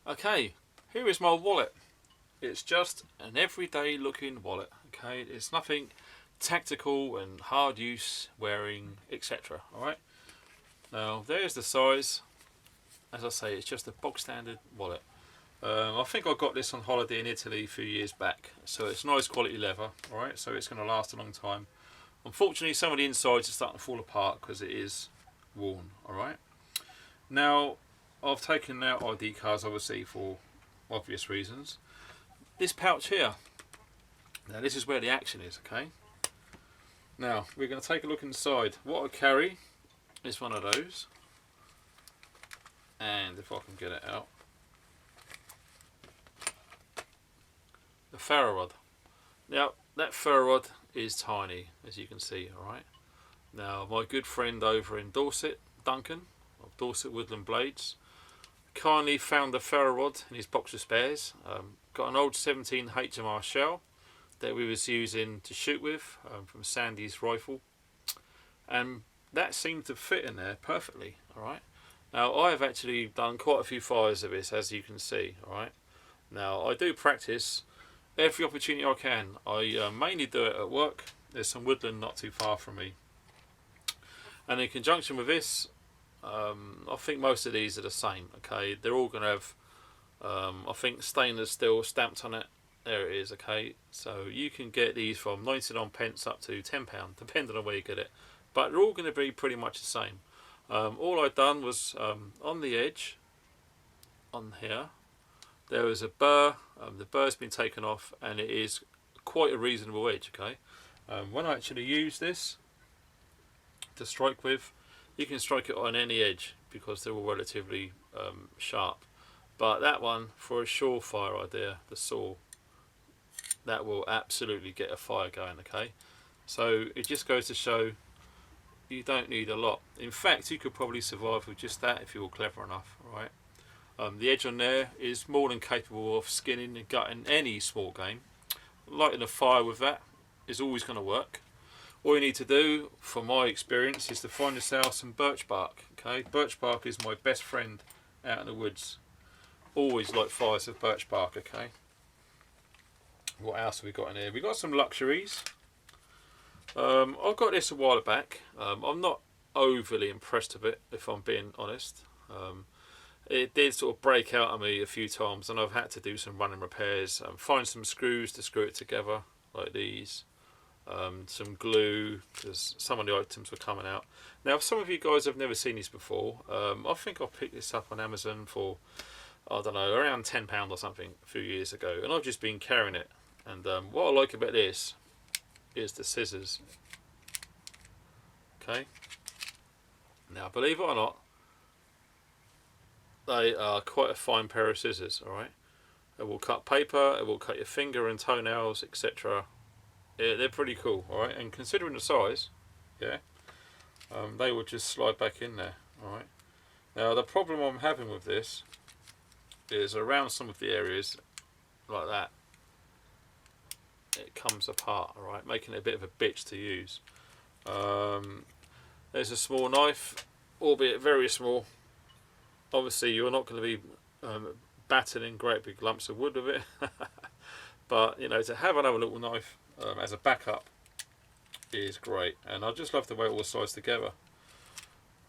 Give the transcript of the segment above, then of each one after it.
Okay, here is my wallet. It's just an everyday looking wallet. Okay, it's nothing tactical and hard use, wearing, etc. Alright, now there's the size. As I say, it's just a box standard wallet. I think I got this on holiday in Italy a few years back, so it's nice quality leather. Alright, so it's going to last a long time. Unfortunately, some of the insides are starting to fall apart because it is worn. Alright, now I've taken out ID cards obviously for obvious reasons. This pouch here, now this is where the action is. Okay, now we're going to take a look inside. What I carry is one of those, and if I can get it out, the ferro rod. Now that ferro rod is tiny, as you can see. Alright, now my good friend over in Dorset, Duncan of Dorset Woodland Blades, kindly found the ferro rod in his box of spares. Got an old 17 HMR shell that we was using to shoot with, from Sandy's rifle, and that seemed to fit in there perfectly. Alright, now I have actually done quite a few fires of this, as you can see. Alright, now I do practice every opportunity I can. I mainly do it at work. There's some woodland not too far from me, and in conjunction with this, I think most of these are the same. Okay, they're all going to have I think stainless steel stamped on it. There it is. Okay, so you can get these from 99p up to £10, depending on where you get it, but they're all going to be pretty much the same. All I've done was, on the edge on here there was a burr. The burr's been taken off, and it is quite a reasonable edge. Okay, when I actually use this to strike with, you can strike it on any edge because they're all relatively sharp. But that one, for a surefire idea, the saw, that will absolutely get a fire going. Okay, so it just goes to show you don't need a lot. In fact, you could probably survive with just that if you were clever enough. Right, the edge on there is more than capable of skinning and gutting any small game. Lighting a fire with that is always going to work. All you need to do, from my experience, is to find yourself some birch bark. Okay, birch bark is my best friend out in the woods. Always light fires with birch bark. Okay, what else have we got in here? We got some luxuries. I got this a while back. I'm not overly impressed with it, if I'm being honest. It did sort of break out on me a few times, and I've had to do some running repairs, find some screws to screw it together like these, some glue, because some of the items were coming out. Now, if some of you guys have never seen this before, I think I picked this up on Amazon for, I don't know, around £10 or something a few years ago, and I've just been carrying it. And what I like about this is the scissors. Okay, now believe it or not, they are quite a fine pair of scissors. Alright, it will cut paper, it will cut your finger and toenails, etc. Yeah, they're pretty cool. Alright, and considering the size, yeah, they will just slide back in there. Alright, now the problem I'm having with this is around some of the areas like that, it comes apart. Alright, making it a bit of a bitch to use. There's a small knife, albeit very small. Obviously you're not going to be battering great big lumps of wood with it, but you know, to have another little knife as a backup is great, and I just love the way it all slides together.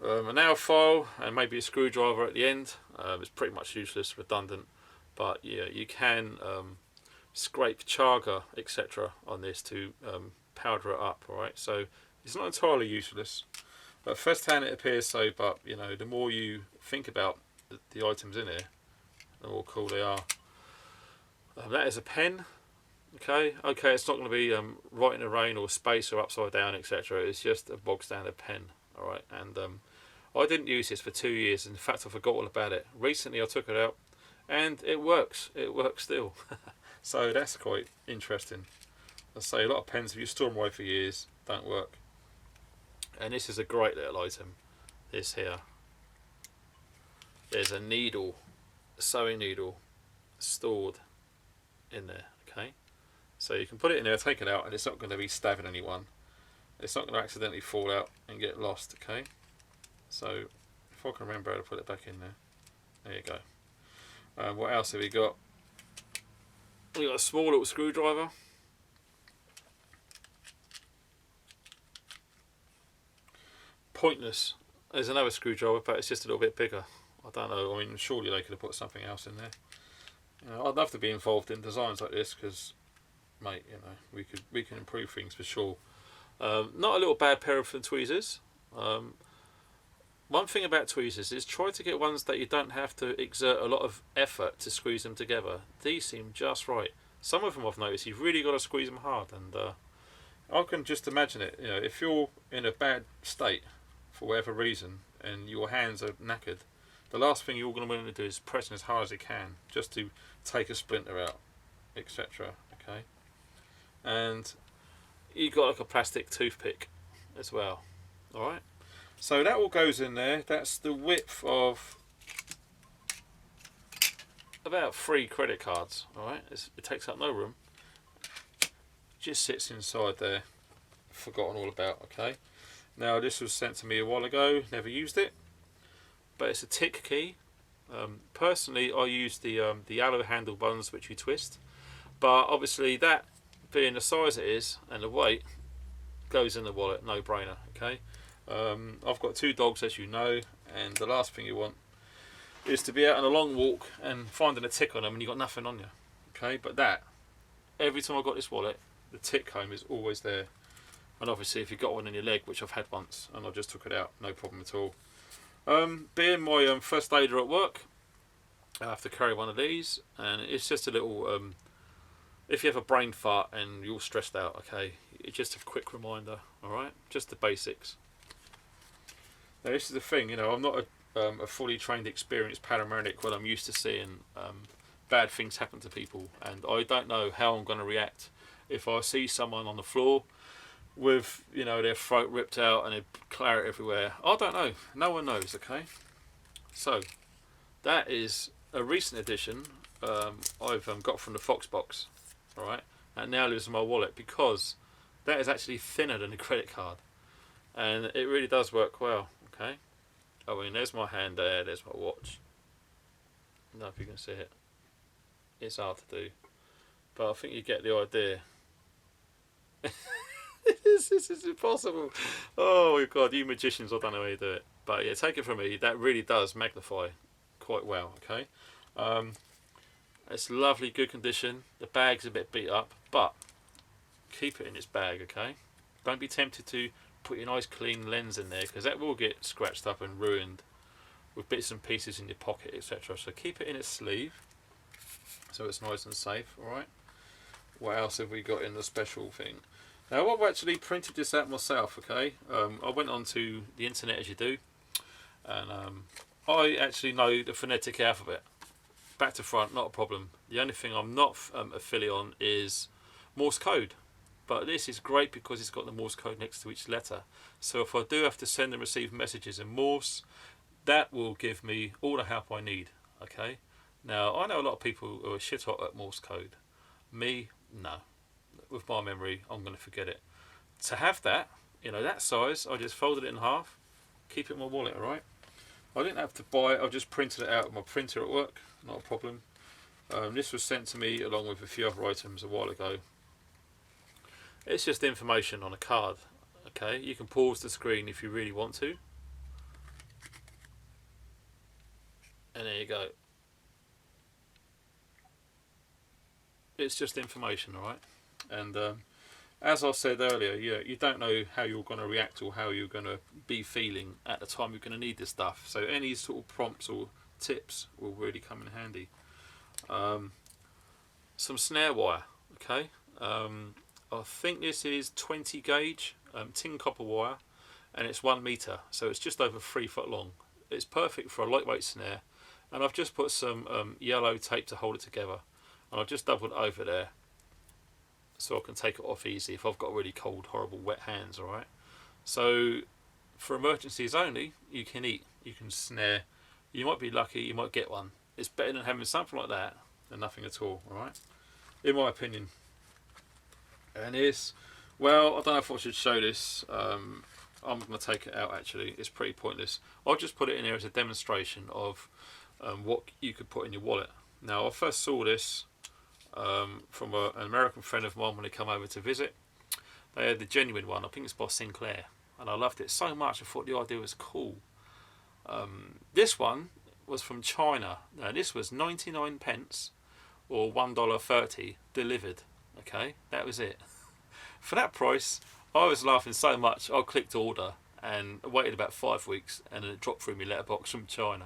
A nail file and maybe a screwdriver at the end. It's pretty much useless, redundant, but yeah, you can scrape chaga, etc. on this to powder it up. Alright, so it's not entirely useless. But first hand it appears so, but you know, the more you think about the items in here, the more cool they are. That is a pen. Okay, it's not going to be right in the rain or space or upside down, etc. It's just a bog standard pen. Alright, and I didn't use this for 2 years. In fact, I forgot all about it. Recently I took it out and it works. It works still. So that's quite interesting. I say a lot of pens, if you store them away for years, don't work. And this is a great little item. This here, there's a needle, a sewing needle, stored in there. Okay, so you can put it in there, take it out, and it's not going to be stabbing anyone. It's not going to accidentally fall out and get lost. Okay, so if I can remember how to put it back in there, there you go. What else have we got? We got a small little screwdriver. Pointless. There's another screwdriver, but it's just a little bit bigger. I don't know. I mean, surely they could have put something else in there. You know, I'd love to be involved in designs like this because, mate, you know, we can improve things for sure. Not a little bad pair of tweezers. One thing about tweezers is try to get ones that you don't have to exert a lot of effort to squeeze them together. These seem just right. Some of them I've noticed you've really got to squeeze them hard, and I can just imagine it. You know, if you're in a bad state for whatever reason and your hands are knackered, the last thing you're going to want to do is press as hard as you can just to take a splinter out, etc. Okay, and you got like a plastic toothpick as well. All right, so that all goes in there. That's the width of about 3 credit cards. All right, it takes up no room. Just sits inside there. Forgotten all about. Okay, now this was sent to me a while ago. Never used it, but it's a tick key. Personally, I use the alloy handle buttons which you twist, but obviously that being the size it is and the weight goes in the wallet, no brainer. Okay, I've got 2 dogs, as you know, and the last thing you want is to be out on a long walk and finding a tick on them and you've got nothing on you. Okay, but that, every time I got this wallet, the tick comb is always there. And obviously if you've got one in your leg, which I've had once, and I just took it out, no problem at all. Being my first aider at work, I have to carry one of these, and it's just a little, if you have a brain fart and you're stressed out, okay, it's just a quick reminder, alright, just the basics. Now this is the thing, you know, I'm not a fully trained, experienced paramedic when I'm used to seeing bad things happen to people, and I don't know how I'm going to react if I see someone on the floor with, you know, their throat ripped out and their claret everywhere. I don't know. No one knows, okay? So, that is a recent addition I've got from the Fox box, alright? That now lives in my wallet because that is actually thinner than a credit card. And it really does work well, okay? I mean, there's my hand there, there's my watch. I don't know if you can see it. It's hard to do. But I think you get the idea. This is impossible. Oh my god, you magicians, I don't know how you do it. But yeah, take it from me, that really does magnify quite well, okay? It's lovely, good condition. The bag's a bit beat up, but keep it in its bag, okay? Don't be tempted to put your nice clean lens in there, because that will get scratched up and ruined with bits and pieces in your pocket, etc. So keep it in its sleeve, so it's nice and safe, alright? What else have we got in the special thing? Now I've actually printed this out myself, okay? I went onto the internet as you do, and I actually know the phonetic alphabet. Back to front, not a problem. The only thing I'm not affiliate on is Morse code. But this is great because it's got the Morse code next to each letter. So if I do have to send and receive messages in Morse, that will give me all the help I need, okay? Now, I know a lot of people who are shit hot at Morse code. Me, no. With my memory, I'm going to forget it. To have that, you know, that size, I just folded it in half, keep it in my wallet, alright? I didn't have to buy it, I just printed it out with my printer at work, not a problem. This was sent to me along with a few other items a while ago. It's just information on a card, okay? You can pause the screen if you really want to. And there you go. It's just information, alright? And as I said earlier, you don't know how you're going to react or how you're going to be feeling at the time you're going to need this stuff. So any sort of prompts or tips will really come in handy. Some snare wire, okay? I think this is 20 gauge tin copper wire, and it's 1 meter, so it's just over 3 foot long. It's perfect for a lightweight snare, and I've just put some yellow tape to hold it together, and I've just doubled it over there so I can take it off easy if I've got really cold, horrible, wet hands, alright? So for emergencies only, you can snare. You might be lucky, you might get one. It's better than having something like that than nothing at all, alright? In my opinion. And this, well, I don't know if I should show this. I'm going to take it out actually. It's pretty pointless. I'll just put it in there as a demonstration of what you could put in your wallet. Now I first saw this from an American friend of mine when he came over to visit. They had the genuine one, I think it's by Sinclair, and I loved it so much. I thought the idea was cool. This one was from China. Now this was 99 pence or $1.30 delivered. Okay, that was it. For that price, I was laughing so much I clicked order and waited about 5 weeks, and then it dropped through my letterbox from China.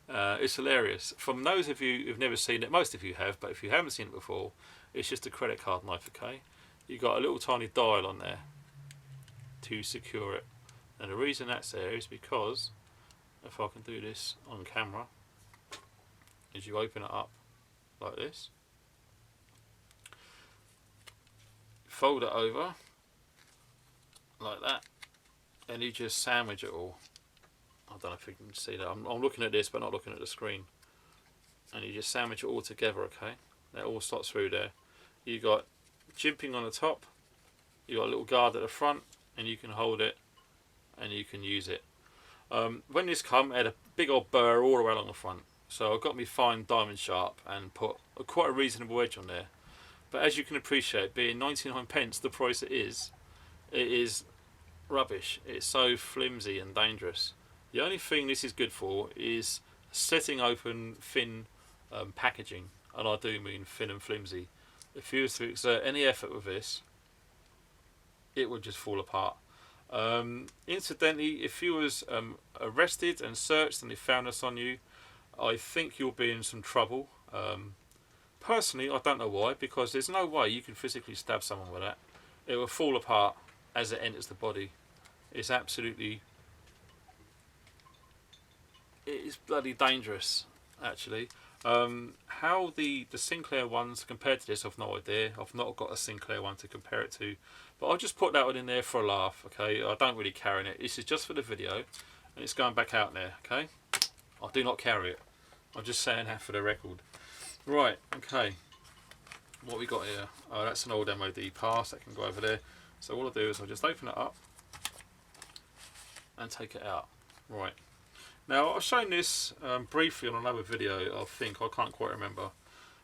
It's hilarious. From those of you who've never seen it, most of you have, but if you haven't seen it before, it's just a credit card knife, okay? You've got a little tiny dial on there to secure it. And the reason that's there is because, if I can do this on camera, is you open it up like this, fold it over like that, and you just sandwich it all. I don't know if you can see that. I'm looking at this but not looking at the screen. And you just sandwich it all together, okay? That all slots through there. You got jimping on the top, you got a little guard at the front, and you can hold it and you can use it. When this come, it had a big old burr all the way along the front, so I got me fine diamond sharp and put quite a reasonable edge on there. But as you can appreciate, being 99 pence the price it is rubbish. It's so flimsy and dangerous. The only thing this is good for is setting open thin packaging, and I do mean thin and flimsy. If you was to exert any effort with this, it would just fall apart. Incidentally, if you was arrested and searched and they found this on you, I think you'll be in some trouble. Personally, I don't know why, because there's no way you can physically stab someone with that. It will fall apart as it enters the body. It's absolutely... It's bloody dangerous, actually. How the Sinclair ones compared to this, I've no idea. I've not got a Sinclair one to compare it to. But I'll just put that one in there for a laugh, okay? I don't really carry it. This is just for the video, and it's going back out there, okay? I do not carry it. I'm just saying that for the record. Right, okay. What we got here? Oh, that's an old MOD pass. That can go over there. So all I do is I just open it up and take it out. Right. Now, I've shown this briefly on another video, I think. I can't quite remember.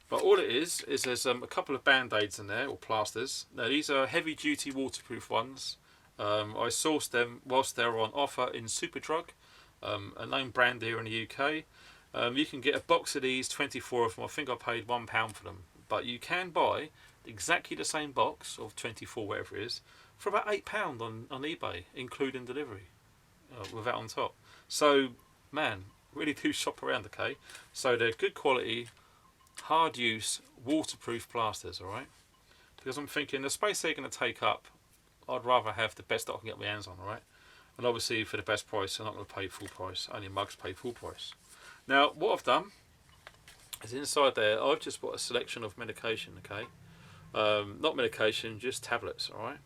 But all it is there's a couple of band-aids in there, or plasters. Now, these are heavy-duty waterproof ones. I sourced them whilst they were on offer in Superdrug, a known brand here in the UK. You can get a box of these, 24 of them. I think I paid £1 for them. But you can buy exactly the same box of 24, whatever it is, for about £8 on eBay, including delivery, with that on top. So, man, really do shop around, okay? So they're good quality, hard use, waterproof plasters, alright? Because I'm thinking the space they're going to take up, I'd rather have the best that I can get my hands on, alright? And obviously for the best price, I'm not going to pay full price. Only mugs pay full price. Now, what I've done is inside there, I've just put a selection of medication, okay? Not medication, just tablets, alright?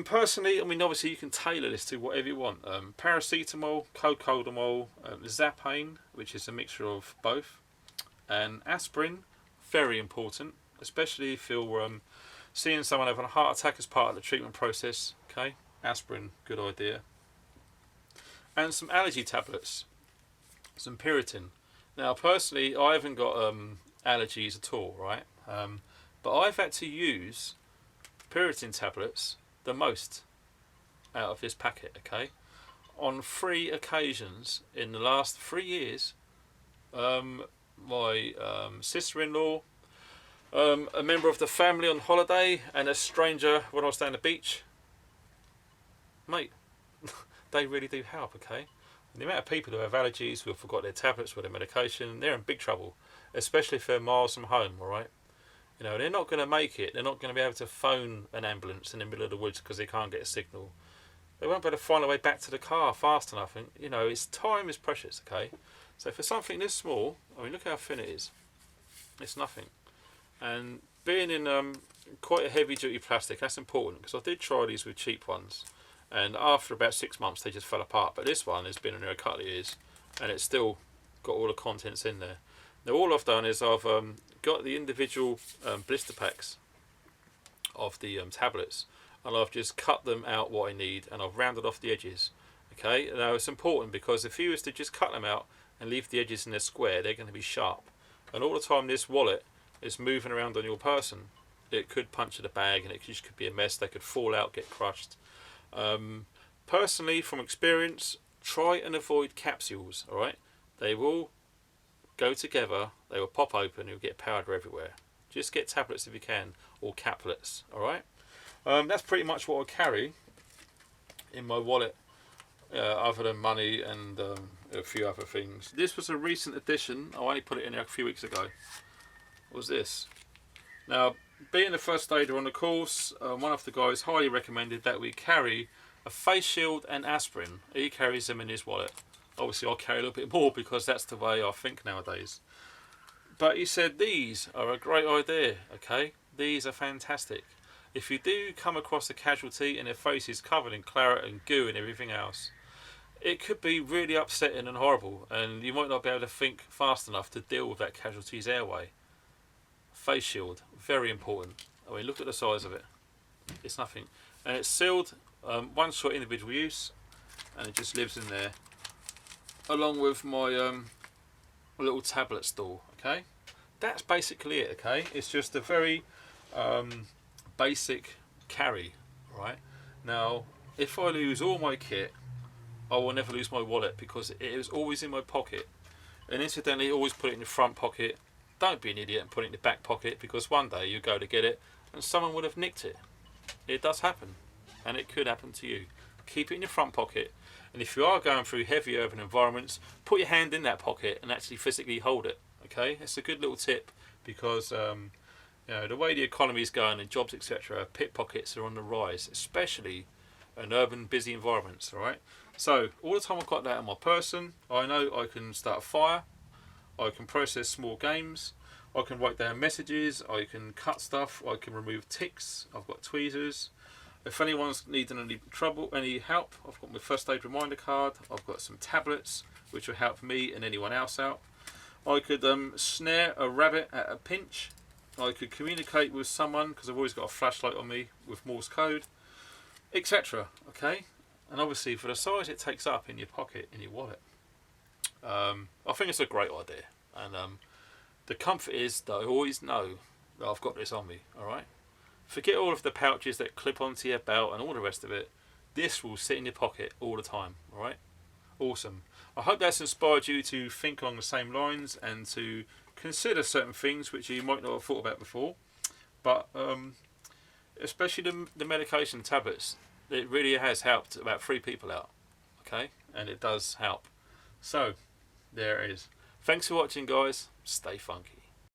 Personally, I mean, obviously you can tailor this to whatever you want. Paracetamol, cocodamol, Zapane, which is a mixture of both, and aspirin, very important, especially if you're seeing someone having a heart attack as part of the treatment process. Okay, aspirin, good idea. And some allergy tablets, some Piriton. Now, personally, I haven't got allergies at all, right? But I've had to use Piriton tablets the most out of this packet, okay? On 3 occasions in the last 3 years, my sister-in-law, a member of the family on holiday, and a stranger when I was down the beach, mate, they really do help, okay? And the amount of people who have allergies, who have forgot their tablets with their medication, they're in big trouble, especially if they're miles from home, alright? You know, they're not going to make it. They're not going to be able to phone an ambulance in the middle of the woods because they can't get a signal. They won't be able to find a way back to the car fast enough. And, you know, time is precious, okay? So for something this small, I mean, look how thin it is. It's nothing. And being in quite a heavy-duty plastic, that's important, because I did try these with cheap ones. And after about 6 months, they just fell apart. But this one has been in there a couple of years, and it's still got all the contents in there. Now, all I've done is I've got the individual blister packs of the tablets, and I've just cut them out what I need, and I've rounded off the edges. Okay, now it's important because if you was to just cut them out and leave the edges in a square, they're going to be sharp. and all the time this wallet is moving around on your person, it could puncture the bag and it just could be a mess. They could fall out, get crushed. Personally, from experience, try and avoid capsules. All right, they will go together, they will pop open, you'll get powder everywhere. Just get tablets if you can, or caplets. All right, that's pretty much what I carry in my wallet, other than money and a few other things. This was a recent addition. I only put it in there a few weeks ago. What was this? Now, being the first aider on the course, one of the guys highly recommended that we carry a face shield and aspirin. He carries them in his wallet. Obviously I'll carry a little bit more because that's the way I think nowadays. But he said these are a great idea, okay? These are fantastic. If you do come across a casualty and their face is covered in claret and goo and everything else, it could be really upsetting and horrible, and you might not be able to think fast enough to deal with that casualty's airway. Face shield, very important. I mean, look at the size of it. It's nothing. And it's sealed, one shot individual use, and it just lives in there, along with my little tablet store, okay? That's basically it, okay? It's just a very basic carry, right? Now, if I lose all my kit, I will never lose my wallet because it is always in my pocket. And incidentally, always put it in the front pocket. Don't be an idiot and put it in the back pocket, because one day you go to get it and someone would have nicked it. It does happen, and it could happen to you. Keep it in your front pocket, and if you are going through heavy urban environments, put your hand in that pocket and actually physically hold it. Okay, it's a good little tip, because you know, the way the economy is going and jobs, etc., pickpockets are on the rise, especially in urban busy environments. All right, so all the time I've got that in my person, I know I can start a fire, I can process small games, I can write down messages, I can cut stuff, I can remove ticks, I've got tweezers. If anyone's needing any trouble, any help, I've got my first aid reminder card, I've got some tablets which will help me and anyone else out. I could snare a rabbit at a pinch. I could communicate with someone because I've always got a flashlight on me with Morse code, etc. Okay, and obviously for the size it takes up in your pocket, in your wallet, I think it's a great idea. And the comfort is that I always know that I've got this on me. All right, forget all of the pouches that clip onto your belt and all the rest of it. This will sit in your pocket all the time. All right, awesome. I hope that's inspired you to think along the same lines and to consider certain things which you might not have thought about before. But especially the medication tablets, it really has helped about 3 people out. Okay, and it does help. So there it is. Thanks for watching, guys. Stay funky.